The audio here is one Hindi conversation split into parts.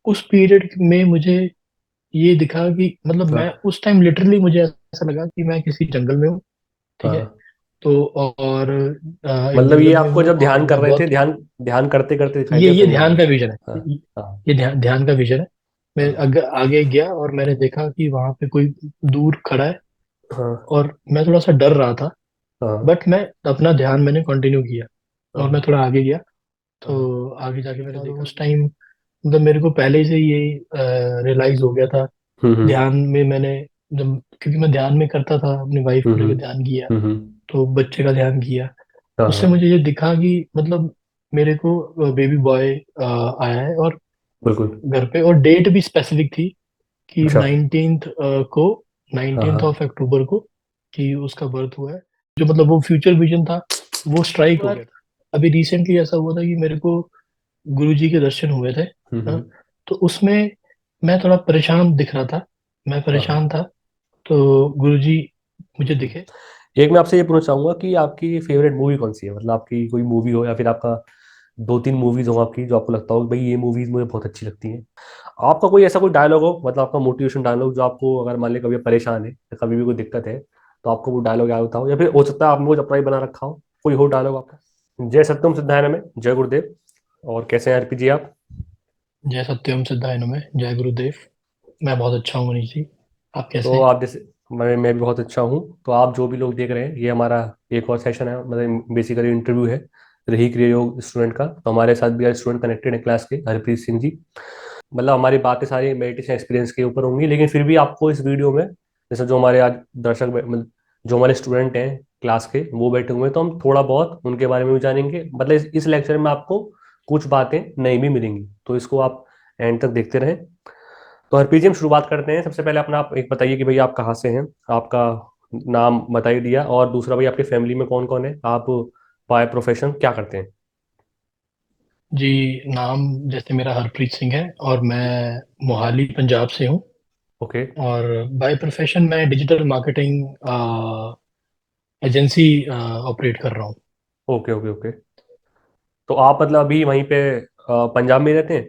उस पीरियड में मुझे ये दिखा कि मतलब मैं हाँ उस टाइम लिटरली मुझे ऐसा लगा कि मैं किसी जंगल में हूँ। ठीक है। हाँ। तो और एक मतलब ये जंगल में आपको हूँ जब और ध्यान कर मैं रहे थे, बहुत, ध्यान ध्यान करते करते दिखाई ये दिया ये जंगल ध्यान में? का विजन है। हाँ हाँ ये ध्यान का विजन है। मैं हाँ आगे गया और मैंने देखा कि वहां पे कोई दूर खड़ा है। हाँ और मैं थोड़ा सा डर रहा था, हाँ बट मैं अपना ध्यान मैंने कंटिन्यू किया। और मैं हाँ थोड़ा आगे गया। हाँ। तो आगे जाके मैंने देखा उस टाइम मतलब मेरे को पहले से ही ये रियलाइज हो गया था। हम्म। ध्यान में मैंने जब, क्योंकि मैं ध्यान में करता था, अपनी वाइफ को लेकर ध्यान किया, तो बच्चे का ध्यान किया। हाँ उससे हाँ। मुझे ये दिखा कि मतलब मेरे को बेबी बॉय आया है। और बिल्कुल। घर पे, और डेट भी स्पेसिफिक थी कि अच्छा। 19th को, हाँ 19th ऑफ हाँ। अक्टूबर को, कि उसका बर्थ हुआ है। जो मतलब वो फ्यूचर विजन था, वो स्ट्राइक हो गया था। अभी रिसेंटली ऐसा हुआ था कि मेरे को गुरु जी के दर्शन हुए थे। हाँ। हम्म। तो उसमें मैं थोड़ा परेशान दिख रहा था, मैं हाँ हाँ। परेशान था। तो गुरु जी मुझे हम्म। दिखे। एक मैं आपसे ये पूछना चाहूंगा कि आपकी फेवरेट मूवी कौन सी है? मतलब आपकी कोई मूवी हो, या फिर आपका दो तीन मूवीज हो आपकी जो आपको लगता हो कि भाई ये मूवीज मुझे बहुत अच्छी लगती हैं। आपका कोई ऐसा कोई डायलॉग हो, मतलब आपका मोटिवेशन डायलॉग, जो आपको अगर मान लिया कभी आप परेशान है या कभी भी कोई दिक्कत है, तो आपको वो डायलॉग याद होता हो, या फिर हो सकता है आपने वो अपना ही बना रखा हो, कोई हो डायलॉग आपका? जय सत्यम सिद्धाय नमः, जय गुरुदेव। और कैसे हैं आरपी जी आप? जय सत्यम सिद्धाय नमः, जय गुरुदेव। मैं बहुत अच्छा हूँ मनीष जी। आप कैसे तो हैं? आप जैसे, मैं भी बहुत अच्छा हूँ। तो आप जो भी लोग देख रहे हैं, ये हमारा एक और सेशन है, मतलब बेसिकली इंटरव्यू है रही क्रिया योग स्टूडेंट का। तो हमारे साथ भी आज स्टूडेंट कनेक्टेड है क्लास के, हरप्रीत सिंह जी। मतलब हमारी बातें सारी मेडिटेशन एक्सपीरियंस के ऊपर होंगी, लेकिन फिर भी आपको इस वीडियो में, जैसे जो हमारे आज दर्शक मतलब जो हमारे स्टूडेंट हैं क्लास के, वो बैठे हुए हैं, तो हम थोड़ा बहुत उनके बारे में भी जानेंगे। मतलब इस लेक्चर में आपको कुछ बातें नई भी मिलेंगी, तो इसको आप एंड तक देखते रहें। तो हरप्रीत जी, हम शुरुआत करते हैं। सबसे पहले अपना आप एक बताइए कि भाई आप कहाँ से हैं, आपका नाम बताइए दिया, और दूसरा भाई आपकी फैमिली में कौन कौन है, आप बाय प्रोफेशन क्या करते हैं? जी, नाम जैसे मेरा हरप्रीत सिंह है और मैं मोहाली पंजाब से हूँ। ओके और बाय प्रोफेशन मैं डिजिटल मार्केटिंग एजेंसी ऑपरेट कर रहा हूँ। Okay okay okay. तो आप मतलब अभी वहीं पे पंजाब में ही रहते हैं?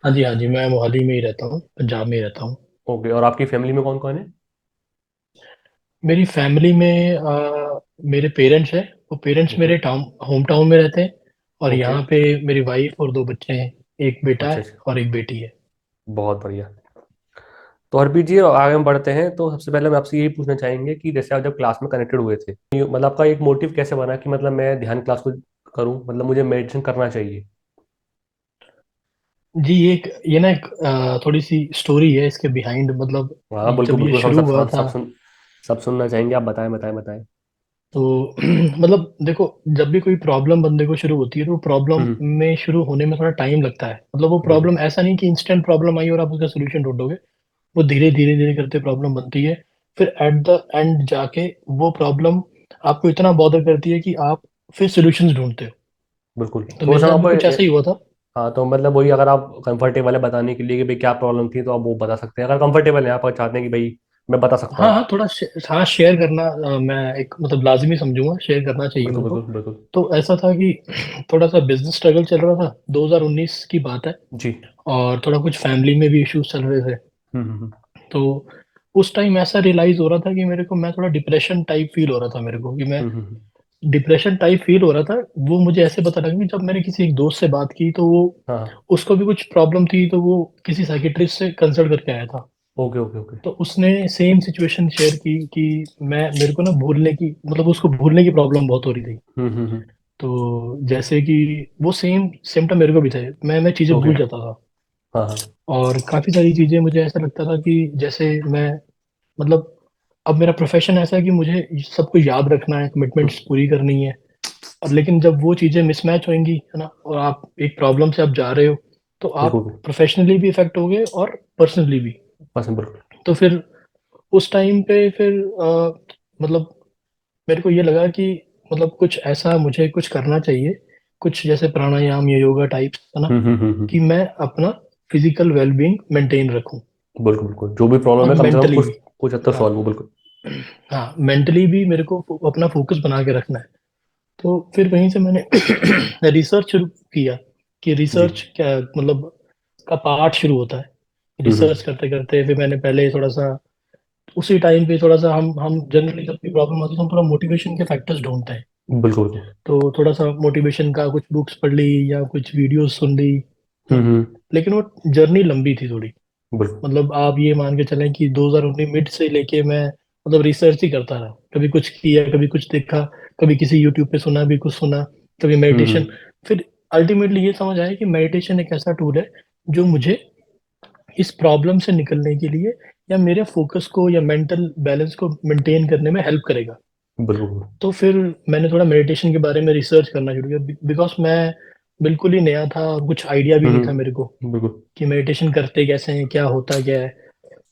हाँ जी, हाँ जी, मैं मोहाली में ही रहता हूँ, पंजाब में ही रहता हूँ। ओके। और आपकी फैमिली में कौन कौन है? मेरी फैमिली में मेरे पेरेंट्स हैं। वो पेरेंट्स हम्म। मेरे टाउन, होम टाउन में रहते हैं। और ओके। यहाँ पे मेरी वाइफ और दो बच्चे हैं। एक बेटा अच्छा है अच्छा। और एक बेटी है। बहुत बढ़िया। तो हरप्रीत जी, आगे हम बढ़ते हैं। तो सबसे पहले हम आपसे यही पूछना चाहेंगे कि जैसे आप जब क्लास में कनेक्टेड हुए थे, मतलब आपका एक मोटिव कैसे बना कि मतलब मैं ध्यान क्लास को करूं, मतलब मुझे मेडिटेशन करना चाहिए? जी, ये ना एक थोड़ी सी स्टोरी है इसके बिहाइंड। मतलब हाँ बिल्कुल जब ये बिल्कुल, हम शुरू सब हुआ सब था, सब सुनना चाहेंगे। आप बताएं बताएं बताएं। तो मतलब देखो, जब भी कोई प्रॉब्लम बंदे को शुरू होती है तो वो प्रॉब्लम हम्म। में शुरू होने में थोड़ा टाइम लगता है। मतलब वो बिल्कुल प्रॉब्लम ऐसा नहीं कि इंस्टेंट प्रॉब्लम आई और आप उसका सोल्यूशन ढूंढोगे। वो धीरे धीरे धीरे करते प्रॉब्लम बनती है। फिर एट द एंड जाके वो प्रॉब्लम आपको इतना बॉदर करती है कि आप फिर सॉल्यूशंस ढूंढते हो। बिल्कुल। तो तो मेरे उसमें साथ भी आपको कुछ ऐसा ही हुआ था। हाँ, तो मतलब वही, अगर आप कंफर्टेबल है बताने के लिए कि भाई क्या प्रॉब्लम थी, तो आप वो बता सकते हैं। अगर कंफर्टेबल है, आप चाहते हैं कि भाई मैं बता सकता हाँ हूँ। हाँ, थोड़ा हाँ, शेयर करना मैं एक मतलब लाजिमी समझूंगा, शेयर करना चाहिए बिल्कुल मेरे को। बिल्कुल बिल्कुल। तो ऐसा था कि थोड़ा सा बिजनेस स्ट्रगल चल रहा था, 2019 की बात है। जी। और थोड़ा कुछ फैमिली में भी इश्यूज चल रहे थे। हम्म। तो उस टाइम ऐसा रियलाइज हो रहा था कि मेरे को, मैं थोड़ा डिप्रेशन टाइप फील हो रहा था मेरे को, कि मैं हम्म। डिप्रेशन टाइप फील हो रहा था। वो मुझे ऐसे पता लगा कि जब मैंने किसी एक दोस्त से बात की तो वो, हाँ। उसको भी कुछ प्रॉब्लम थी, तो वो किसी साइकेट्रिस्ट से कंसल्ट करके आया था। Okay okay okay. तो उसने सेम सिचुएशन शेयर की कि मैं, मेरे को ना भूलने की, मतलब उसको भूलने की प्रॉब्लम बहुत हो रही थी। हम्म। तो जैसे कि वो सेम सिम्टम मेरे को भी थे, मैं चीज़ें ओके। भूल जाता था। हाँ हाँ। और काफ़ी सारी चीज़ें मुझे ऐसा लगता था कि जैसे मैं, मतलब अब मेरा प्रोफेशन ऐसा है कि मुझे सब कुछ याद रखना है, कमिटमेंट्स पूरी करनी है। और लेकिन जब वो चीज़ें मिसमैच होंगी, है ना, और आप एक प्रॉब्लम से आप जा रहे हो, तो आप बिल्कुल प्रोफेशनली भी इफेक्ट होगे और पर्सनली भी। पसंद, बिल्कुल। तो फिर उस टाइम पे फिर मतलब मेरे को ये लगा कि मतलब कुछ ऐसा मुझे कुछ करना चाहिए, कुछ जैसे प्राणायाम या योगा टाइप्स, है ना, कि हम्म। मैं अपना फिजिकल वेलबींग मेंटेन रखूं। बिल्कुल बिल्कुल, जो भी प्रॉब्लम और है कम से कम मेंटली कुछ भी। कुछ हद तक हाँ सॉल्व हो, बिल्कुल। हाँ, मेंटली भी मेरे को अपना फोकस बना के रखना है। तो फिर वहीं से मैंने रिसर्च शुरू किया कि जी। रिसर्च क्या, मतलब का पार्ट शुरू होता है। हम्म। रिसर्च करते करते फिर मैंने पहले थोड़ा सा, उसी टाइम पे थोड़ा सा हम जनरली जब भी प्रॉब्लम आती है तो हम थोड़ा मोटिवेशन के फैक्टर्स ढूंढते हैं। बिल्कुल बिल्कुल। तो थोड़ा सा मोटिवेशन का कुछ बुक्स पढ़ ली या कुछ वीडियोस सुन ली ना। हम्म। लेकिन वो जर्नी लंबी थी थोड़ी। बिल्कुल। मतलब आप ये मान के चलें कि 2019 मिड से लेके मैं मतलब रिसर्च ही करता रहा, कभी कुछ किया कभी कुछ देखा, कभी किसी यूट्यूब पे सुना भी कुछ सुना, कभी मेडिटेशन। हम्म। फिर अल्टीमेटली ये समझ आया कि मेडिटेशन एक ऐसा टूल है जो मुझे इस प्रॉब्लम से निकलने के लिए या मेरे फोकस को या मेंटल बैलेंस को मेंटेन करने में हेल्प करेगा। बिल्कुल। तो फिर मैंने थोड़ा मेडिटेशन के बारे में रिसर्च करना शुरू किया, बिकॉज मैं बिल्कुल ही नया था और कुछ आइडिया भी नहीं था मेरे को बिल्कुल। कि मेडिटेशन करते कैसे हैं, क्या होता क्या है।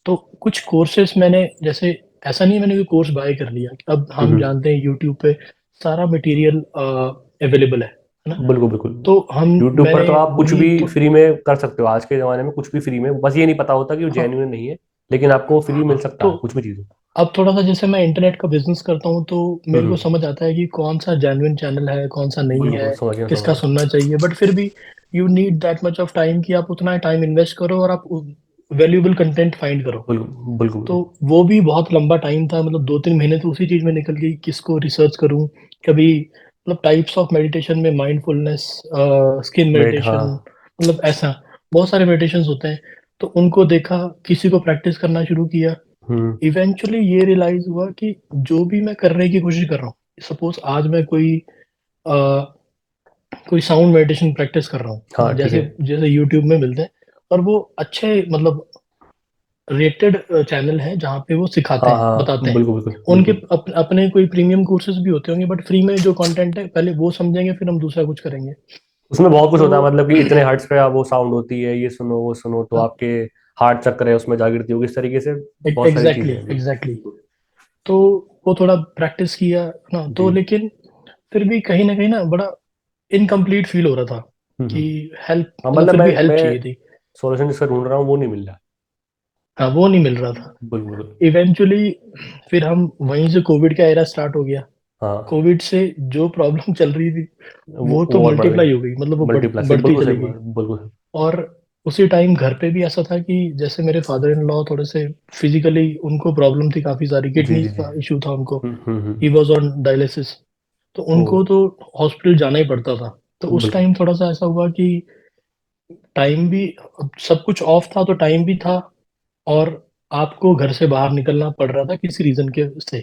तो कुछ कोर्सेस मैंने जैसे, ऐसा नहीं है मैंने कोई कोर्स बाय कर लिया, अब हम हम्म। जानते हैं यूट्यूब पे सारा मटेरियल अवेलेबल है ना। बिल्कुल बिल्कुल। तो हम यूट्यूब पर मैंने तो आप कुछ वही भी तो, फ्री में कर सकते हो, आज के जमाने में कुछ भी फ्री में, बस ये नहीं पता होता कि वो हाँ जेन्युइन नहीं है, लेकिन आपको फ्री हाँ। मिल सकता तो है कुछ भी चीज़। अब थोड़ा सा जैसे मैं इंटरनेट का बिजनेस करता हूँ तो मेरे को हम्म। समझ आता है कि कौन सा जेन्युइन चैनल है कौन सा नहीं बिल्कुल है, समझ गया समझ किसका गया। सुनना चाहिए। बट फिर भी you need that much of time कि आप उतना टाइम इन्वेस्ट करो और आप वैल्यूएबल कंटेंट फाइंड करो। बिल्कुल बिल्कुल तो बिल्कुल। वो भी बहुत लंबा टाइम था, मतलब 2-3 महीने तो उसी चीज में निकल गई, किसको रिसर्च करूं। कभी मतलब टाइप्स ऑफ मेडिटेशन में माइंडफुलनेस, स्किन हाँ। मेडिटेशन, मतलब ऐसा बहुत सारे मेडिटेशंस होते हैं। तो उनको देखा, किसी को प्रैक्टिस करना शुरू किया। हम्म। इवेंचुअली ये रियलाइज हुआ कि जो भी मैं करने की कोशिश कर रहा हूँ, सपोज आज मैं अ, कोई साउंड मेडिटेशन प्रैक्टिस कर रहा हूँ ना, हाँ ठीक जैसे है। जैसे यूट्यूब में मिलते हैं, और वो अच्छे मतलब रेटेड चैनल है जहाँ पे वो सिखाते हाँ हैं बताते हाँ हैं। बिल्कुल बिल्कुल उनके बिल्कुल। अपने कोई प्रीमियम कोर्सेज भी होते होंगे, बट फ्री में जो कंटेंट है पहले वो समझेंगे फिर हम दूसरा कुछ करेंगे। उसमें बहुत कुछ तो होता है, मतलब कि इतने हर्ट्ज पे वो साउंड होती है, ये सुनो वो सुनो तो आपके हार्ट चक्कर है उसमें जागृति होगी, इस तरीके से बहुत सारी एग्जैक्टली चीजें हैं। एग्जैक्टली। बिल्कुल। तो वो थोड़ा प्रैक्टिस किया ना, तो जी। लेकिन फिर भी कहीं ना कहीं ना बड़ा इनकम्प्लीट फील हो रहा था कि हम्म। हेल्प, हाँ मतलब मतलब फिर मैं भी हेल्प मैं चाहिए थी। सॉल्यूशन जिसका ढूंढ रहा हूँ वो नहीं मिल रहा। हाँ वो नहीं मिल रहा था। बिल्कुल बिल्कुल। इवेंचुअली फिर हम वहीं से, कोविड का एरा स्टार्ट हो गया। हाँ कोविड से जो प्रॉब्लम चल रही थी वो तो वो और बढ़ गई। मल्टीप्लाई हो गई, मतलब वो मल्टीप्लाई से बढ़ती बिल्कुल सही चली गई। बिल्कुल। और उसी टाइम घर पे भी ऐसा था कि जैसे मेरे फादर इन लॉ थोड़े से फिजिकली उनको प्रॉब्लम थी, काफी सारी जी किडनी जी जी। का इशू था उनको। Hmm. He was on dialysis. तो ओ। उनको तो हॉस्पिटल जाना ही पड़ता था। तो उस बिल्कुल। टाइम थोड़ा सा ऐसा हुआ कि टाइम भी, सब कुछ ऑफ था तो टाइम भी था, और आपको घर से बाहर निकलना पड़ रहा था किसी रीजन के से,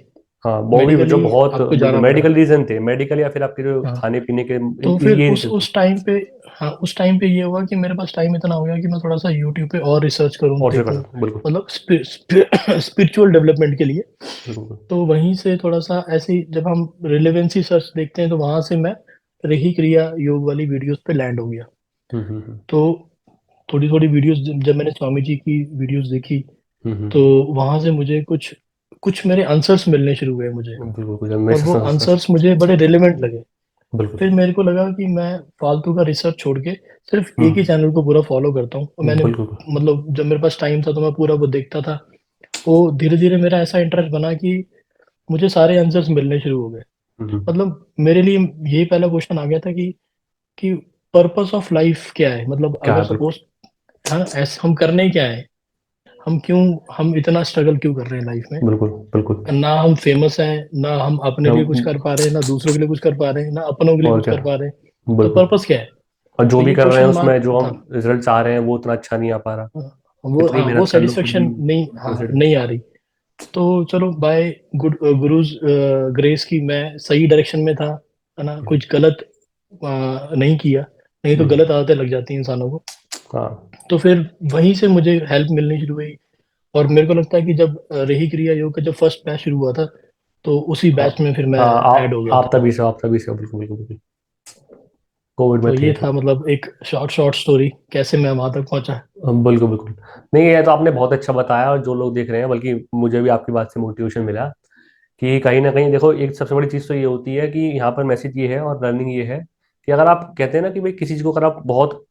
हाँ वो भी जो मेडिकली बहुत आपको बिल्कुल जाना पड़ा। मेडिकल रीजन थे, मेडिकल या फिर आपके जो हाँ। खाने पीने के तो फिर ये उस टाइम पे, हाँ उस टाइम पे ये हुआ कि मेरे पास टाइम इतना हो गया कि मैं थोड़ा सा यूट्यूब पे और रिसर्च करूँ और से कर देखूं, सकते हैं, बिल्कुल मतलब स्पिरिचुअल डेवलपमेंट के लिए। बिल्कुल। तो वहीं से थोड़ा सा ऐसे ही जब हम रिलेवेंसी सर्च देखते हैं तो वहां से मैं रही क्रिया योग वाली वीडियोस पे लैंड हो गया। हम्म। तो थोड़ी थोड़ी वीडियोस जब मैंने स्वामी जी की वीडियोस देखी, तो हम्म। वहां से मुझे कुछ कुछ मेरे आंसर्स मिलने शुरू हुए मुझे, बिल्कुल बिल्कुल मैं और वो आंसर्स मुझे बड़े रिलेवेंट लगे। बिल्कुल। फिर मेरे को लगा कि मैं फालतू का रिसर्च छोड़ के सिर्फ एक ही हम्म। चैनल को पूरा फॉलो करता हूँ, और मैंने बिल्कुल। मतलब जब मेरे पास टाइम था तो मैं पूरा वो देखता था। वो धीरे धीरे मेरा ऐसा इंटरेस्ट बना कि मुझे सारे आंसर्स मिलने शुरू हो गए। हम्म। मतलब मेरे लिए यही पहला क्वेश्चन आ गया था कि पर्पस ऑफ लाइफ क्या है, मतलब क्या अगर है बिल्कुल। सपोज, हाँ ऐसा हम करने क्या है, हम क्यों, हम इतना स्ट्रगल क्यों कर रहे हैं लाइफ में। बिल्कुल बिल्कुल। ना हम फेमस हैं, ना हम अपने लिए कुछ हम कर पा रहे हैं, ना दूसरों के लिए कुछ कर पा रहे हैं, ना अपनों के लिए और कुछ क्या। कर पा रहे हैं। तो बिल्कुल। पर्पस क्या है। और जो तो भी ये कर रहे हैं क्वेश्चन उसमें मार्क जो था। हम रिजल्ट चाह रहे हैं वो उतना अच्छा नहीं आ पा रहा। हाँ, वो कितनी हाँ वो मेहनत कर लो फिर भी सेटिस्फेक्शन नहीं, हाँ रिजल्ट। नहीं आ रही। तो चलो बाय गुरुज ग्रेस की मैं सही डायरेक्शन में था, है ना, कुछ गलत नहीं किया, नहीं तो हम्म। गलत आदतें लग जाती हैं इंसानों को। हाँ तो फिर वहीं से मुझे हेल्प मिलनी शुरू हुई। और मेरे को लगता है कि जब रही क्रिया योग का जब फर्स्ट बैच शुरू हुआ था, तो उसी हाँ बैच में फिर मैं हाँ। ऐड हो गया आप था। तभी से बिल्कुल बिल्कुल बिल्कुल। कोविड में तो थे ये तो। था मतलब एक शॉर्ट शॉर्ट स्टोरी कैसे मैं वहां तक पहुंचा। बिल्कुल बिल्कुल। नहीं ये तो आपने बहुत अच्छा बताया, और जो लोग देख रहे हैं, बल्कि मुझे भी आपकी बात से मोटिवेशन मिला कि कहीं ना कहीं देखो, एक सबसे बड़ी चीज़ तो ये होती है कि यहाँ पर मैसेज ये है और लर्निंग ये है कि अगर आप कहते हैं ना कि भाई किसी चीज़ को अगर आप बहुत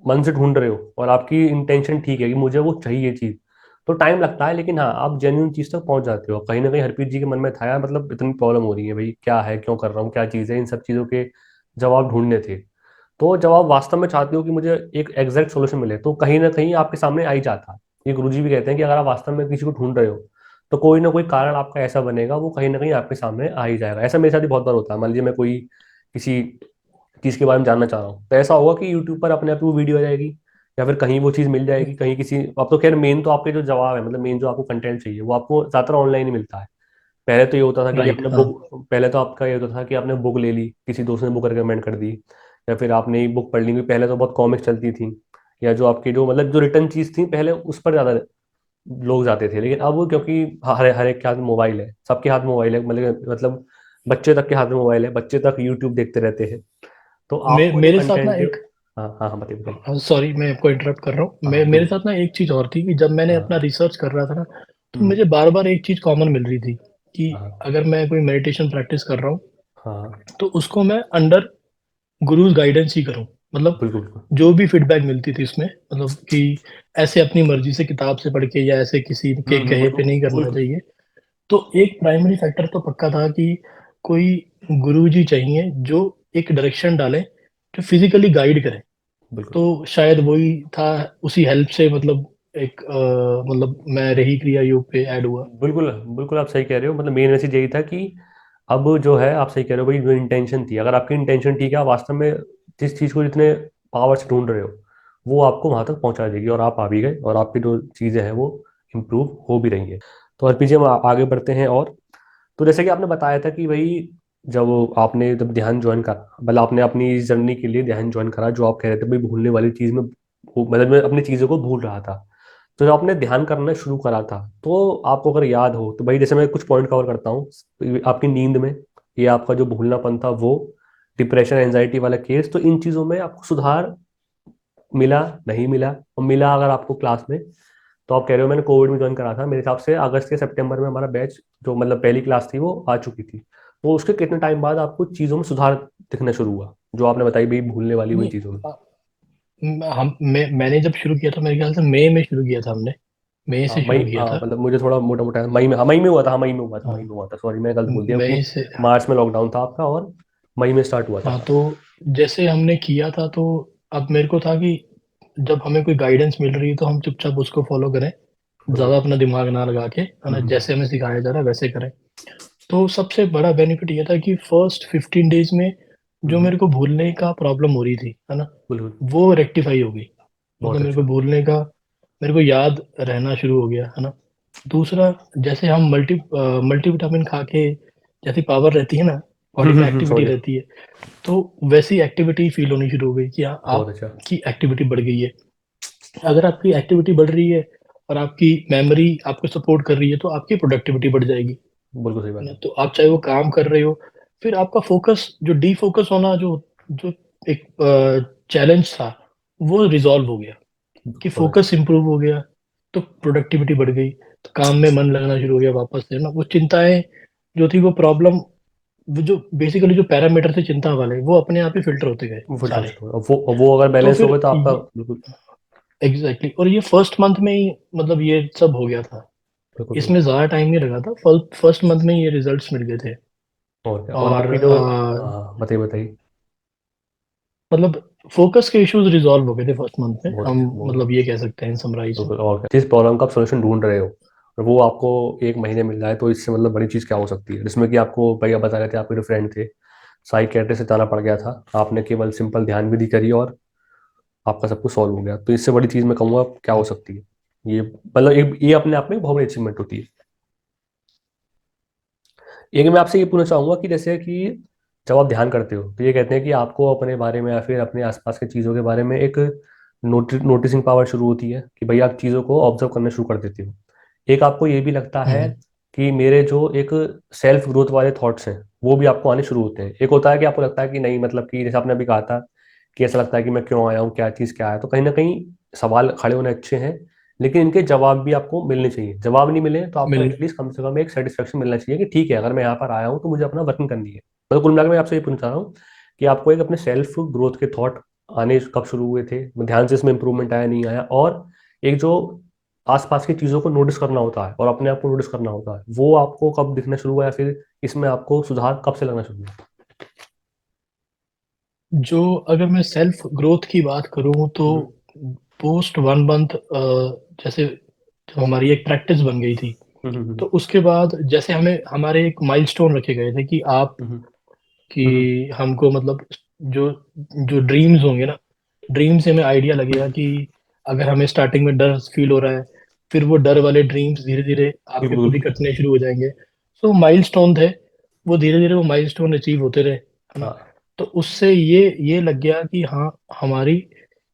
मन से ढूंढ रहे हो और आपकी इंटेंशन ठीक है कि मुझे वो चाहिए चीज़, तो टाइम लगता है, लेकिन हाँ आप जेन्यून चीज़ तक पहुंच जाते हो। कहीं ना कहीं हरप्रीत जी के मन में था यार, मतलब इतनी प्रॉब्लम हो रही है भाई, क्या है, क्यों कर रहा हूँ, क्या चीज़ है, इन सब चीज़ों के जवाब ढूंढने थे। तो जब आप वास्तव में चाहते हो कि मुझे एक एग्जैक्ट सोल्यूशन मिले, तो कहीं ना कहीं आपके सामने आ ही जाता है। ये गुरुजी भी कहते हैं कि अगर आप वास्तव में किसी को ढूंढ रहे हो, तो कोई ना कोई कारण आपका ऐसा बनेगा, वो कहीं ना कहीं आपके सामने आ ही जाएगा। ऐसा मेरे साथ भी बहुत बार होता है। मान लीजिए मैं कोई किसी चीज के बारे में जानना चाह रहा हूँ, तो ऐसा होगा कि यूट्यूब पर अपने आप ही वो वीडियो आ जाएगी, या फिर कहीं वो चीज मिल जाएगी, कहीं किसी। अब तो खैर मेन तो आपके जो जवाब है, मतलब मेन जो आपको कंटेंट चाहिए, वो आपको ज्यादातर ऑनलाइन ही मिलता है। पहले तो ये होता था कि राइट, आपने हाँ। बुक पहले तो आपका ये होता था कि आपने बुक ले ली, किसी दोस्त ने बुक रिकमेंड कर दी, या फिर आपने ही बुक पढ़ ली। क्योंकि पहले तो बहुत कॉमिक्स चलती थी, या जो आपकी जो मतलब जो रिटर्न चीज थी पहले, उस पर ज्यादा लोग जाते थे। लेकिन अब क्योंकि हर हर एक के हाथ में मोबाइल है, सबके हाथ में मोबाइल है, मतलब बच्चे तक के हाथ में मोबाइल है, बच्चे तक यूट्यूब देखते रहते हैं। तो आपको जो मेरे साथ ना कंटेंट है। एक, हाँ हाँ हाँ, बताइए बताइए। सॉरी मैं आपको इंटरप्ट कर रहा हूँ, हाँ मैं मेरे बिल्कुल। साथ ना एक चीज और थी कि जब मैंने अपना हाँ। रिसर्च कर रहा था ना, तो हम्म। मुझे बार बार एक चीज कॉमन मिल रही थी कि हाँ अगर मैं कोई मेडिटेशन प्रैक्टिस कर रहा हूँ, हाँ। तो उसको मैं अंडर गुरुज गाइडेंस ही करूँ। मतलब बिल्कुल बिल्कुल। जो भी फीडबैक मिलती थी उसमें, मतलब कि ऐसे अपनी मर्जी से किताब से पढ़ के या ऐसे किसी के कहे पे नहीं करना बिल्कुल। चाहिए। तो एक प्राइमरी फैक्टर तो पक्का था कि कोई गुरुजी चाहिए जो एक डायरेक्शन डाले, जो फिजिकली गाइड करे। बिल्कुल तो शायद वही था, उसी हेल्प से मतलब एक मतलब मैं रही क्रिया योग पे ऐड हुआ। बिल्कुल बिल्कुल, आप सही कह रहे हो। मतलब मेन मैसेज यही था कि अब जो है, आप सही कह रहे हो भाई, जो इंटेंशन थी, अगर आपकी इंटेंशन ठीक है, आप वास्तव में जिस चीज़ को जितने पावर से ढूंढ रहे हो, वो आपको वहां तक पहुंचा देगी, और आप आ भी गए, और आपकी जो चीज़ें हैं वो इम्प्रूव हो भी रही है। तो आरपीजी हम आगे बढ़ते हैं। और तो जैसे कि आपने बताया था कि भाई, जब ध्यान ज्वाइन करा, मतलब आपने अपनी इस जर्नी के लिए ध्यान ज्वाइन करा, जो आप कह रहे थे भाई भूलने वाली चीज़ में, मतलब मैं अपनी चीज़ों को भूल रहा था। तो जब आपने ध्यान करना शुरू करा था, तो आपको अगर याद हो तो भाई, जैसे मैं कुछ पॉइंट कवर करता हूँ। आपकी नींद में, ये आपका जो भूलनापन था वो, डिप्रेशन एंजाइटी वाला केस, तो इन चीज़ों में आपको सुधार मिला, नहीं मिला? और मिला अगर आपको क्लास में, तो आप कह रहे हो मैंने कोविड में ज्वाइन करा था, मेरे हिसाब से अगस्त या सितंबर में हमारा बैच, जो मतलब पहली क्लास थी, वो आ चुकी थी। तो उसके कितने टाइम बाद आपको चीज़ों में सुधार दिखना शुरू हुआ, जो आपने बताई भाई भूलने वाली हुई नहीं, चीज़ों में? मैंने जब शुरू किया था, मेरे ख्याल से मई में शुरू किया था हमने। मई हाँ से मई, शुरू किया हाँ था। मतलब मुझे थोड़ा मोटा मोटा मई में, हाँ मई में हुआ था, हाँ मई में हुआ था, मई हाँ, में हुआ था, सॉरी मैं गलत बोल दिया, मई क्योंकि से। मार्च में लॉकडाउन था आपका, और मई में स्टार्ट हुआ था। हाँ, तो जैसे हमने किया था, तो अब मेरे को था कि जब हमें कोई गाइडेंस मिल रही है तो हम चुपचाप उसको फॉलो करें, बिल्कुल। ज़्यादा अपना दिमाग ना लगा के, है ना, हम्म। जैसे हमें सिखाया जा रहा है वैसे करें। तो सबसे बड़ा बेनिफिट ये था कि फर्स्ट 15 डेज में जो हम्म। मेरे को भूलने का प्रॉब्लम हो रही थी, है ना, बिल्कुल। वो रेक्टिफाई हो गई। मतलब बहुत मेरे को अच्छा। भूलने का, मेरे को याद रहना शुरू हो गया, है ना। दूसरा, जैसे हम मल्टीविटामिन खा के जैसी पावर रहती है ना, बॉडी में समझ एक्टिविटी गया। रहती है, तो वैसी एक्टिविटी फील होनी शुरू हो गई कि हाँ, बहुत अच्छा। आपकी एक्टिविटी बढ़ गई है। अगर आपकी एक्टिविटी बढ़ रही है और आपकी मेमोरी आपको सपोर्ट कर रही है, तो आपकी प्रोडक्टिविटी बढ़ जाएगी, बिल्कुल सही है बात ना। है। तो आप चाहे वो काम कर रहे हो, फिर आपका फोकस, जो डी फोकस होना, जो जो एक चैलेंज था, वो रिजॉल्व हो गया कि बहुत अच्छा। फोकस इंप्रूव हो गया। तो प्रोडक्टिविटी बढ़ गई, तो काम में मन लगना शुरू हो गया वापस से, ना। वो चिंताएं जो थी, वो प्रॉब्लम, वो जो बेसिकली जो पैरामीटर थे चिंता वाले, वो अपने आप ही फिल्टर होते गए फिल्टर सारे। से वो अगर तो बैलेंस हो फिर गए, तो आपका बिल्कुल। एग्जैक्टली, और ये फर्स्ट मंथ में ही मतलब ये सब हो गया था। बिल्कुल इसमें बिल्कुल। ज्यादा टाइम नहीं लगा था, फर्स्ट मंथ में ही ये रिजल्ट्स मिल गए थे। और क्या, और और आपकी जो, हाँ बताइए बताइए। मतलब फोकस के इश्यूज रिजॉल्व हो गए थे फर्स्ट मंथ में, बहुत हम अच्छा, बहुत मतलब ये कह सकते हैं समराइज में। बिल्कुल। और क्या, जिस प्रॉब्लम का आप सोल्यूशन ढूंढ रहे हो, और वो आपको एक महीने मिल रहा है, तो इससे मतलब बड़ी चीज़ क्या हो सकती है? जिसमें कि आपको भैया बता रहे थे, आपके जो फ्रेंड थे, साइकियाट्रिस्ट से जाना पड़ गया था, आपने केवल सिंपल ध्यान विधि करी, और आपका सब कुछ सॉल्व हो गया। तो इससे बड़ी चीज़ मैं कहूँगा क्या हो सकती है? ये मतलब ये अपने आप में बहुत बड़ी अचीवमेंट होती है। एक मैं आपसे ये पूछना चाहूंगा कि जैसे कि जब आप ध्यान करते हो, तो ये कहते हैं कि आपको अपने बारे में, या फिर अपने आसपास के चीज़ों के बारे में एक नोटिसिंग पावर शुरू होती है, कि भाई आप चीज़ों को ऑब्जर्व करना शुरू कर देते हो। एक आपको ये भी लगता है हम्म। कि मेरे जो एक सेल्फ ग्रोथ वाले थॉट्स हैं, वो भी आपको आने शुरू होते हैं। एक होता है कि आपको लगता है कि नहीं, मतलब कि जैसे आपने अभी कहा था कि ऐसा लगता है कि मैं क्यों आया हूँ, क्या चीज़ क्या है, तो कहीं ना कहीं सवाल खड़े होने अच्छे हैं, लेकिन इनके जवाब भी आपको मिलने चाहिए। जवाब नहीं मिले तो आपको मिल एटलीस्ट कम से कम एक सेटिस्फेक्शन मिलना चाहिए कि ठीक है, अगर मैं यहाँ पर आया हूँ तो मुझे अपना वर्किंग करनी है। मतलब कुल मिलाकर मैं आपसे ये पूछना चाह रहा हूँ कि आपको एक अपने सेल्फ ग्रोथ के थॉट आने कब शुरू हुए थे, ध्यान से इसमें इंप्रूवमेंट आया नहीं आया, और एक जो आसपास की चीज़ों को नोटिस करना होता है और अपने आप को नोटिस करना होता है, वो आपको कब दिखना शुरू हुआ, या फिर इसमें आपको सुधार कब से लगना शुरू हुआ? जो अगर मैं सेल्फ ग्रोथ की बात करूं तो हम्म पोस्ट 1 मंथ, जैसे जब हमारी एक प्रैक्टिस बन गई थी, हम्म हम्म तो उसके बाद जैसे हमें हमारे एक माइलस्टोन रखे गए थे कि आप हम्म कि हम्म हमको मतलब जो जो ड्रीम्स होंगे ना, ड्रीम से हमें आइडिया लगेगा कि अगर हमें स्टार्टिंग में डर फील हो रहा है, फिर वो डर वाले ड्रीम्स धीरे धीरे आपके बिल्कुल खुद ही कटने शुरू हो जाएंगे। सो माइलस्टोन थे, वो धीरे धीरे वो माइलस्टोन अचीव होते रहे, है ना। हाँ तो उससे ये लग गया कि हाँ, हमारी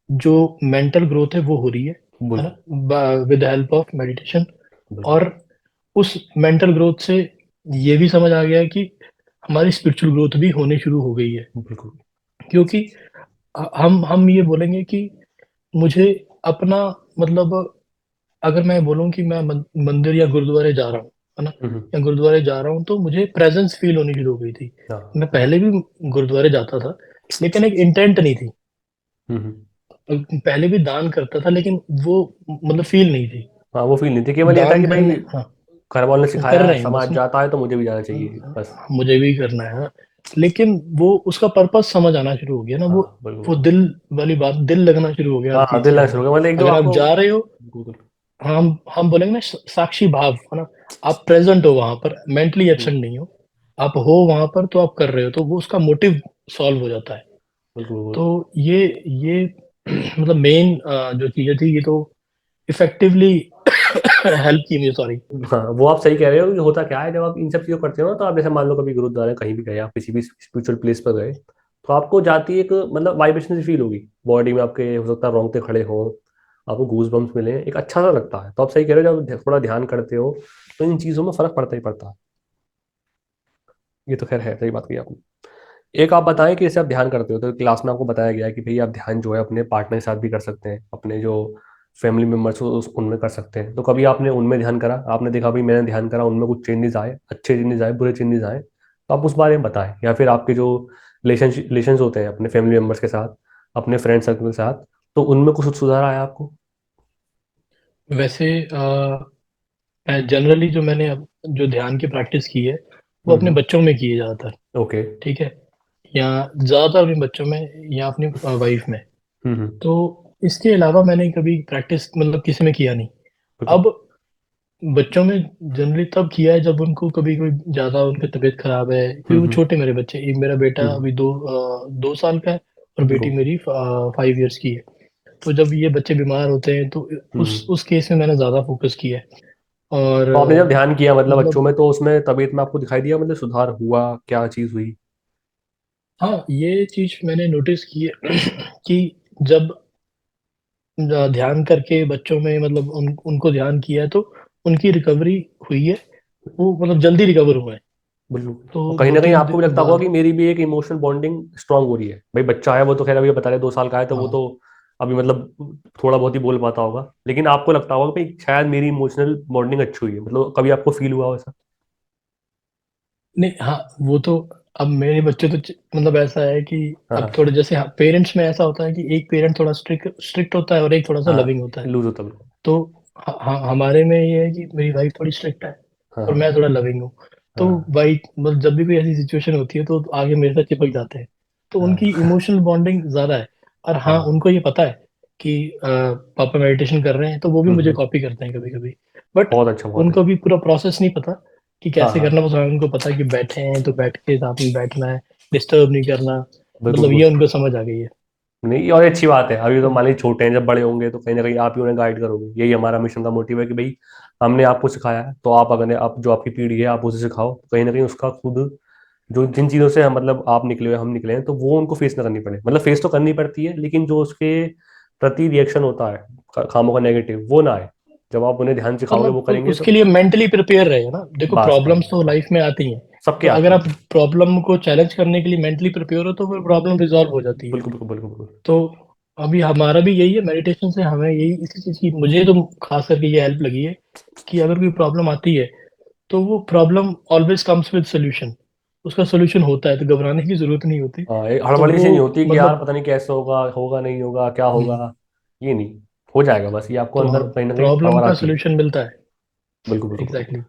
जो मेंटल ग्रोथ है वो हो रही है बिल्कुल ना, विद हेल्प ऑफ मेडिटेशन। बिल्कुल और उस मेंटल ग्रोथ से ये भी समझ आ गया कि हमारी स्पिरिचुअल ग्रोथ भी होनी शुरू हो गई है। बिल्कुल क्योंकि हम ये बोलेंगे कि मुझे अपना मतलब, अगर मैं बोलूं कि मैं मंदिर या गुरुद्वारे जा रहा हूँ, है ना, हम्म या गुरुद्वारे जा रहा हूँ, तो मुझे प्रेजेंस फील होनी शुरू हो गई थी। हाँ मैं पहले भी गुरुद्वारे जाता था, लेकिन एक इंटेंट नहीं थी। हम्म पहले भी दान करता था, लेकिन वो मतलब फील नहीं थी। हाँ वो फील नहीं थी, केवल ये था दान कि भाई करने, हाँ, घर वालों ने वो कर सिखाया, रहे हैं बस। समाज जाता है तो मुझे भी जाना चाहिए हाँ, बस। मुझे भी करना है, हाँ। लेकिन वो उसका पर्पस समझ आना शुरू हो गया ना, हाँ वो बिल्कुल। दिल वाली बात, दिल लगना शुरू हो गया हर हाँ चीज दिल से ना हमें। शुरू कर, मतलब एकदम अगर आप आपको। जा रहे हो, बिल्कुल हम बोलेंगे ना, साक्षी भाव, है ना। आप प्रेजेंट हो वहां पर, मेंटली बिल्कुल एब्सेंट नहीं हो। आप हो वहां पर, तो आप कर रहे हो, तो वो उसका मोटिव सॉल्व हो जाता है। बिल्कुल। तो ये मतलब मेन जो चीजें थी, ये तो इफेक्टिवली हेल्प की मुझे, सॉरी। हाँ वो आप सही कह रहे हो कि होता क्या है, जब आप इन सब चीज़ों करते हो ना, तो आप जैसे मान लो कभी गुरुद्वारा कहीं भी गए, आप किसी भी स्पिरिचुअल प्लेस पर गए, तो आपको जाती एक मतलब वाइब्रेशन सी फील होगी बॉडी में आपके, हो सकता है रोंगटे खड़े हो, आपको गूज बम्स मिले, एक अच्छा सा लगता है। तो आप सही कह रहे हो, जब थोड़ा ध्यान करते हो तो इन चीज़ों में फर्क पड़ता ही पड़ता है। ये तो खैर है, सही बात कही आपने। एक आप बताएं कि जैसे आप ध्यान करते हो, तो क्लास में आपको बताया गया है कि भाई आप ध्यान जो है अपने पार्टनर के साथ भी कर सकते हैं, अपने जो फैमिली मेम्बर्स हो उनमें कर सकते हैं। तो कभी आपने उनमें ध्यान करा, आपने देखा भाई मैंने ध्यान करा, उनमें कुछ चेंजेस आए, अच्छे चेंजेस आए, बुरे चेंजेस आए, तो आप उस बारे में बताएं। या फिर आपके जो रिलेशंस होते हैं अपने फैमिली मेम्बर्स के साथ, अपने फ्रेंड सर्कल के साथ, तो उनमें कुछ सुधार आया आपको? वैसे जनरली जो मैंने अब जो ध्यान की प्रैक्टिस की है, वो अपने हम्म। बच्चों में की है ज्यादातर। ओके। ठीक है, या ज्यादातर अपने बच्चों में, या अपनी वाइफ में। हम्म। तो इसके अलावा मैंने कभी प्रैक्टिस मतलब किसी में किया नहीं। बिल्कुल। अब बच्चों में जनरली तब किया है जब उनको कभी कोई ज्यादा उनकी तबीयत खराब है, क्योंकि वो हम्म छोटे मेरे बच्चे, एक मेरा बेटा हम्म अभी 2 साल का है, और बेटी बिल्कुल। मेरी 5 इयर्स की है। तो जब ये बच्चे बीमार होते हैं, तो हम्म। उस केस में मैंने ज्यादा फोकस किया है। और तो आपने जब ध्यान किया मतलब बच्चों मतलब, में, तो उसमें तबीयत में आपको दिखाई दिया, मतलब सुधार हुआ, क्या चीज हुई? हाँ, ये चीज मैंने नोटिस की है कि जब ध्यान करके बच्चों में मतलब उनको ध्यान किया है, तो उनकी रिकवरी हुई है। वो मतलब जल्दी रिकवर हुआ है। बिल्कुल। और तो कहीं दो ना कहीं तीन आपको भी लगता होगा बाद, कि मेरी भी एक इमोशनल बॉन्डिंग स्ट्रांग हो रही है। भाई बच्चा है वो तो खैर अभी बता रहे 2 साल का है, तो वो हाँ, तो अभी मतलब थोड़ा बहुत ही बोल पाता होगा, लेकिन आपको लगता होगा कि भाई शायद मेरी इमोशनल बॉन्डिंग अच्छी हुई है, मतलब कभी आपको फील हुआ वैसा? नहीं, हाँ, वो तो अब मेरे बच्चे तो मतलब ऐसा है कि हाँ अब हाँ थोड़े जैसे, हाँ, पेरेंट्स में ऐसा होता है कि एक पेरेंट थोड़ा स्ट्रिक्ट स्ट्रिक्ट होता है और एक थोड़ा सा हाँ लविंग होता है। लूज होता बिल्कुल। तो हमारे में ये है कि मेरी वाइफ थोड़ी स्ट्रिक्ट है, हाँ और हाँ मैं थोड़ा लविंग हूँ। तो हाँ वाइफ मतलब जब भी कोई ऐसी सिचुएशन होती है, तो आगे मेरे साथ चिपक जाते हैं। तो उनकी हाँ इमोशनल बॉन्डिंग ज्यादा है। और हाँ, हाँ उनको ये पता है कि पापा मेडिटेशन कर रहे हैं, तो वो भी मुझे हम्म। कॉपी करते हैं कभी कभी। बट बहुत अच्छा, बहुत उनको अच्छा। भी पूरा प्रोसेस नहीं पता कि हाँ कैसे करना। हाँ बस हाँ, उनको पता है कि बैठे हैं तो बैठ के साथ में बैठना है, डिस्टर्ब नहीं करना। बिल्कुल मतलब ये बिल्कुल। उनको समझ आ गई है। नहीं ये और अच्छी बात है, अभी तो तो मान लीजिए छोटे हैं, जब बड़े होंगे तो कहीं ना कहीं आप ही उन्हें गाइड करोगे। यही हमारा मिशन का मोटिव है कि भाई हमने आपको सिखाया है, तो आप अगर आप जो आपकी पीढ़ी है आप उसे सिखाओ, कहीं ना कहीं उसका खुद जो जिन चीज़ों से हम मतलब आप निकले हुए हम निकले हैं, तो वो उनको फेस ना करनी पड़े। मतलब फेस तो करनी पड़ती है, लेकिन जो उसके प्रति रिएक्शन होता है खामों का नेगेटिव, वो ना आए। जब आप उन्हें ध्यान सिखाओगे वो मतलब करेंगे तो। उसके लिए मेंटली प्रिपेयर रहे ना। देखो, बस बस प्रॉब्लम्स बस तो बस। लाइफ में आती हैं। सबके तो आती अगर आप है। प्रॉब्लम को चैलेंज करने के लिए मेंटली प्रिपेयर हो, तो फिर प्रॉब्लम रिजॉल्व हो जाती है। बिल्कुल बिल्कुल बिल्कुल बिल्कुल। तो अभी हमारा भी यही है, मेडिटेशन से हमें यही, इसी चीज की मुझे तो खास करके ये हेल्प लगी है कि अगर कोई प्रॉब्लम आती है, तो वो problem always comes with solution. उसका सोल्यूशन होता है, तो घबराने की जरूरत नहीं होती। हाँ एक तो हड़बड़ी वो सी नहीं होती कि यार मतलब, पता नहीं कैसे होगा, होगा नहीं होगा, क्या हम्म, होगा। ये नहीं, हो जाएगा बस, ये आपको तो हाँ, अंदर कहीं ना कहीं प्रॉब्लम पावर का आती है। सोल्यूशन मिलता है। बिल्कुल बिल्कुल बिल्कुल। एग्जैक्टली।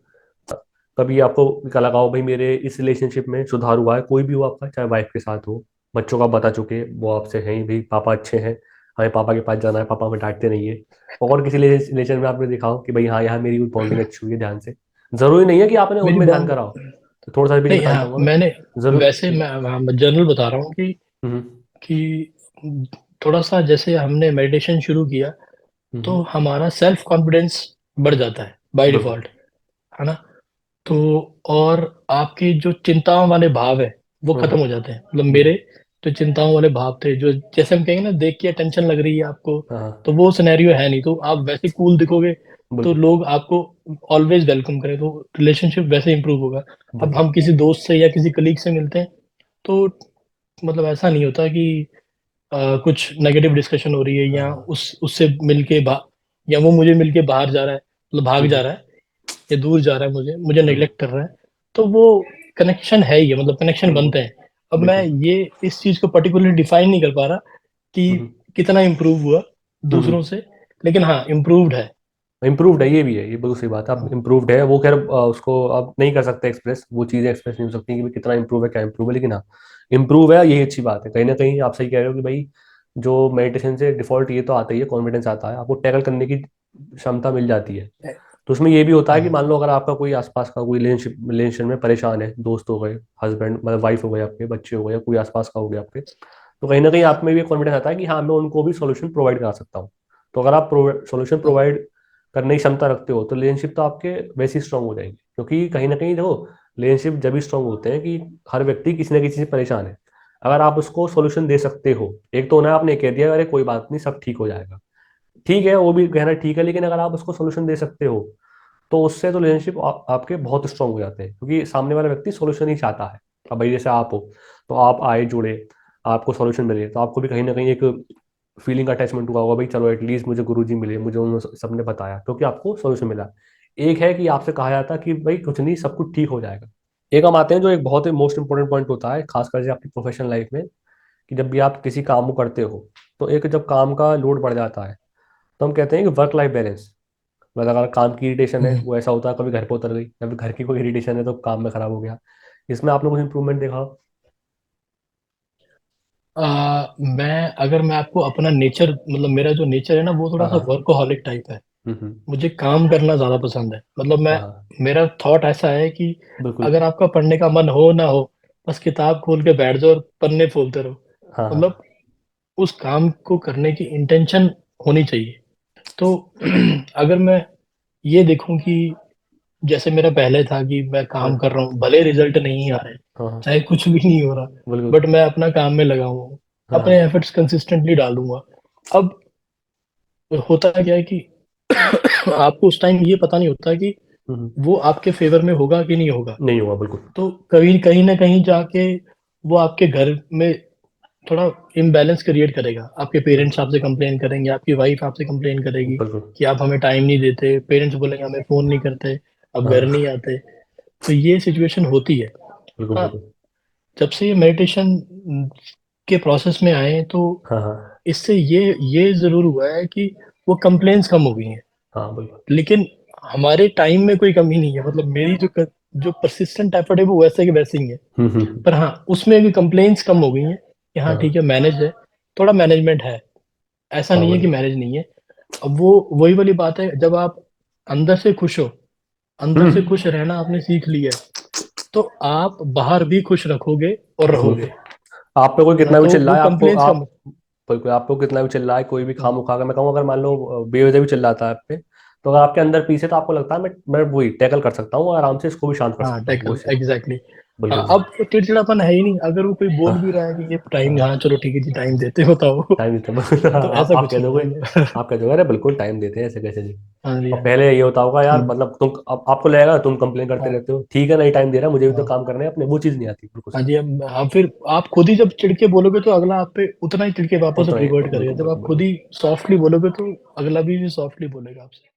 कभी आपको क्या लगा हो भाई मेरे इस रिलेशनशिप में सुधार हुआ है, कोई भी हो आपका, चाहे वाइफ के साथ हो, बच्चों का बता चुके, वो आपसे हैं ही भाई पापा अच्छे हैं, हमें पापा के पास जाना है, पापा हमें डांटते नहीं है। और किसी रिलेशन में आपने देखा हो कि भाई हाँ यहाँ मेरी कोई बॉन्डिंग अच्छी हुई है ध्यान से, जरूरी नहीं है कि आपने मेरी उनमें ध्यान बॉन्ड करा हो। तो थोड़ा सा भी नहीं, बताना हाँ चाहूंगा मैं। मैंने जरूर। वैसे मैं जनरल बता रहा हूँ हम्म। कि थोड़ा सा जैसे हमने मेडिटेशन शुरू किया तो हम्म। हमारा सेल्फ कॉन्फिडेंस बढ़ जाता है बाय बिल्कुल। डिफॉल्ट, है ना। तो और आपकी जो चिंताओं वाले भाव है वो खत्म हम्म। हो जाते हैं। मतलब हम्म। मेरे जो चिंताओं वाले भाव थे, जो जैसे हम कहेंगे ना, देख के टेंशन लग रही है आपको, हाँ। तो वो सिनेरियो है नहीं, तो आप वैसे कूल दिखोगे तो बिल्कुल। लोग आपको ऑलवेज वेलकम करें, तो रिलेशनशिप वैसे इंप्रूव होगा। अब बिल्कुल। हम किसी दोस्त से या किसी कलीग से मिलते हैं तो मतलब ऐसा नहीं होता कि कुछ नेगेटिव डिस्कशन हो रही है, या हाँ। उससे मिलके या वो मुझे मिलके बाहर जा रहा है, मतलब भाग जा हम्म। रहा है, या दूर जा रहा है, मुझे मुझे हम्म। नेग्लेक्ट कर रहा है, तो वो कनेक्शन है ही है, मतलब कनेक्शन बिल्कुल। बनते हैं। अब मैं बिल्कुल। ये इस चीज को पर्टिकुलरली डिफाइन नहीं कर पा रहा कि हम्म। कितना इम्प्रूव हुआ दूसरों हम्म। से, लेकिन हाँ इम्प्रूव्ड है। इम्प्रूव्ड है, ये भी है, ये बिल्कुल सही बात है, अब हाँ, इम्प्रूव्ड है वो। खैर उसको अब नहीं कर सकते एक्सप्रेस, वो चीज़ें एक्सप्रेस नहीं हो सकती कि भाई कितना इम्प्रूव है, क्या इम्प्रूव है, लेकिन हाँ इम्प्रूव है, यही अच्छी बात है। कहीं ना कहीं आप सही कह रहे हो कि भाई जो मेडिटेशन से डिफॉल्ट ये तो आता ही है, कॉन्फिडेंस आता है, आपको टैकल करने की क्षमता मिल जाती है। तो उसमें ये भी होता है कि मान हाँ, लो अगर आपका कोई आसपास का कोई रिलेशन में परेशान है, दोस्त हो गए, हस्बैंड मतलब वाइफ हो गए आपके, बच्चे हो गए, या कोई आसपास का हो गया आपके, तो कहीं ना कहीं आप में भी कॉन्फिडेंस आता है कि हाँ मैं उनको भी सॉल्यूशन प्रोवाइड करा सकता हूँ। तो अगर आप सॉल्यूशन हाँ, प्रोवाइड करने की क्षमता रखते हो तो रिलेशनशिप तो आपके वैसे ही स्ट्रांग हो जाएंगे, क्योंकि कहीं ना कहीं देखो रिलेशनशिप जब भी स्ट्रांग होते हैं कि हर व्यक्ति किसी ना किसी से परेशान है। अगर आप उसको सॉल्यूशन दे सकते हो, एक तो ना आपने कह दिया अरे कोई बात नहीं सब ठीक हो जाएगा, ठीक है वो भी कहना ठीक है, लेकिन अगर आप उसको सॉल्यूशन दे सकते हो तो उससे तो रिलेशनशिप आपके बहुत स्ट्रांग हो जाते हैं, क्योंकि सामने वाला व्यक्ति सॉल्यूशन ही चाहता है। अब भाई जैसे आप हो, तो आप आए जुड़े, आपको सॉल्यूशन मिले, तो आपको भी कहीं ना कहीं एक फीलिंग अटैचमेंट हुआ होगा भाई, चलो एटलीस्ट मुझे गुरुजी मिले, मुझे उन सबने बताया, क्योंकि आपको सॉल्यूशन मिला। एक है कि आपसे कहा जाता कि भाई कुछ नहीं सब कुछ ठीक हो जाएगा। एक हम आते हैं जो एक बहुत ही मोस्ट इंपॉर्टेंट पॉइंट होता है खासकर से आपकी प्रोफेशनल लाइफ में, कि जब भी आप किसी काम को करते हो, तो एक जब काम का लोड बढ़ जाता है, तो हम कहते हैं कि वर्क लाइफ बैलेंस। मतलब अगर काम की इरिटेशन है, हम्म। वो ऐसा होता है कभी घर पे उतर गई, या फिर घर की कोई इरिटेशन है तो काम में खराब हो गया। इसमें आपने कुछ इंप्रूवमेंट देखा हो? मैं आपको अपना नेचर, मतलब मेरा जो नेचर है ना, वो थोड़ा हाँ सा हाँ। वर्कोहॉलिक टाइप है। हम्म। मुझे काम करना ज्यादा पसंद है। मतलब मैं, हाँ हाँ। मेरा थॉट ऐसा है कि बिल्कुल। अगर आपका पढ़ने का मन हो ना हो, बस किताब खोल के बैठ जाओ और पन्ने खोलते रहो। हाँ हाँ। मतलब उस काम को करने की इंटेंशन होनी चाहिए। तो अगर मैं ये देखूं कि जैसे मेरा पहले था कि मैं हाँ काम कर रहा हूँ, भले रिजल्ट नहीं आ रहे, हाँ। हाँ, चाहे कुछ भी नहीं हो रहा, बिल्कुल। बट मैं अपना काम में लगा हूँ, हाँ अपने हाँ। एफर्ट्स कंसिस्टेंटली डालूंगा। अब होता क्या है कि आपको उस टाइम ये पता नहीं होता कि वो आपके फेवर में होगा कि नहीं होगा। नहीं हुआ बिल्कुल। तो कहीं कहीं ना कहीं जाके वो आपके घर में थोड़ा इम्बैलेंस क्रिएट करेगा। आपके पेरेंट्स बिल्कुल। आपसे कंप्लेन करेंगे, आपकी वाइफ आपसे कंप्लेन करेगी बिल्कुल। कि आप हमें टाइम नहीं देते, पेरेंट्स बोलेंगे हमें फोन नहीं करते, अब घर हाँ। नहीं आते। तो ये सिचुएशन होती है। बिल्कुल। हाँ, बिल्कुल। जब से ये मेडिटेशन के प्रोसेस में आए हैं, तो हाँ हाँ। इससे ये जरूर हुआ है कि वो कंप्लेन्स कम हो गई हैं। हाँ बिल्कुल। लेकिन हमारे टाइम में कोई कमी नहीं है, मतलब मेरी जो परसिस्टेंट एफर्ट है वो वैसे के वैसे ही है। पर हाँ, उसमें भी कंप्लेन्स कम हो गई हैं कि हाँ ठीक हाँ है, मैनेज है, थोड़ा मैनेजमेंट है, ऐसा हाँ नहीं है कि बिल्कुल। मैनेज नहीं है। अब वो वही वाली बात है, जब आप अंदर से खुश हो, अंदर से हम्म। खुश रहना आपने सीख लिया है, तो आप बाहर भी खुश रखोगे और रहोगे। आप पे कोई है ना, कितना भी तो चिल्लाए, वो आपको कंप्लेन्स कम। आप बिल्कुल, आपको कितना भी चिल्लाए कोई भी हाँ, खाम उखा कर, मैं कहूँ अगर मान लो बेवजह भी चिल्लाता है आप पे, तो अगर आपके अंदर पीस है तो आपको लगता है मैं वही टैकल कर सकता हूँ, आराम से इसको भी शांत कर हाँ, सकता हूँ वो टैकल चीज़। एग्जैक्टली। हाँ, बिल्कुल अब बिल्कुल। तो चिड़चिड़ापन है ही नहीं। अगर वो कोई बोल भी रहा है कि ये टाइम, हाँ। हाँ चलो ठीक है जी, टाइम देते बताओ। टाइम देते हैं तो आप ऐसा आप कुछ कह नहीं दोगे, है मतलब। आप कह दोगे अरे बिल्कुल टाइम देते हैं, ऐसे कैसे जी। हाँ जी, और हाँ जी। पहले ये होता होगा यार, हम्म, मतलब तुम अब आपको लगेगा तुम कंप्लेन करते हाँ, रहते हो, ठीक है नहीं टाइम दे रहा, मुझे भी तो हाँ, काम करने हैं अपने, वो चीज़ नहीं आती, बिल्कुल हाँ सही। जी। हाँ, फिर आप खुद ही जब चिढ़ के बोलोगे तो अगला आप पे उतना ही चिढ़ के वापस उतना ही रिवर्ट करेगा। बिल्कुल जब बिल्कुल आप खुद बिल्कुल। ही सॉफ्टली बोलोगे तो अगला भी सॉफ्टली बोलेगा आपसे।